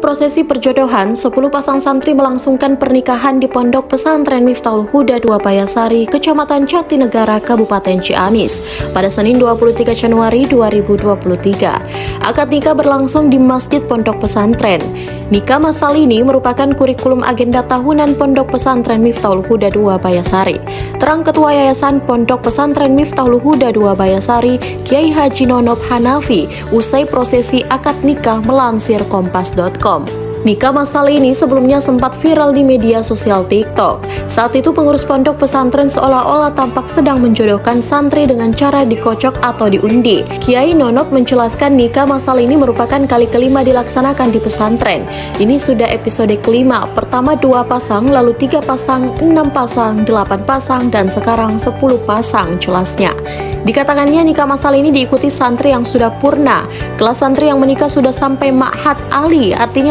Prosesi perjodohan, 10 pasang santri melangsungkan pernikahan di Pondok Pesantren Miftahul Huda 2 Payasari, Kecamatan Jatinegara, Kabupaten Ciamis, pada Senin 23 Januari 2023. Akad nikah berlangsung di Masjid Pondok Pesantren. Nikah masal ini merupakan kurikulum agenda tahunan Pondok Pesantren Miftahul Huda 2 Payasari. Terang Ketua Yayasan Pondok Pesantren Miftahul Huda 2 Payasari, Kiai Haji Nonop Hanafi, usai prosesi akad nikah melansir Kompas.com. Nikah masal ini sebelumnya sempat viral di media sosial TikTok. Saat itu pengurus pondok pesantren seolah-olah tampak sedang menjodohkan santri dengan cara dikocok atau diundi. Kiai Nonop menjelaskan nikah masal ini merupakan kali kelima dilaksanakan di pesantren. Ini sudah episode kelima, pertama 2 pasang, lalu 3 pasang, 6 pasang, 8 pasang, dan sekarang 10 pasang, jelasnya. Dikatakannya nikah masal ini diikuti santri yang sudah purna. Kelas santri yang menikah sudah sampai ma'had ali, artinya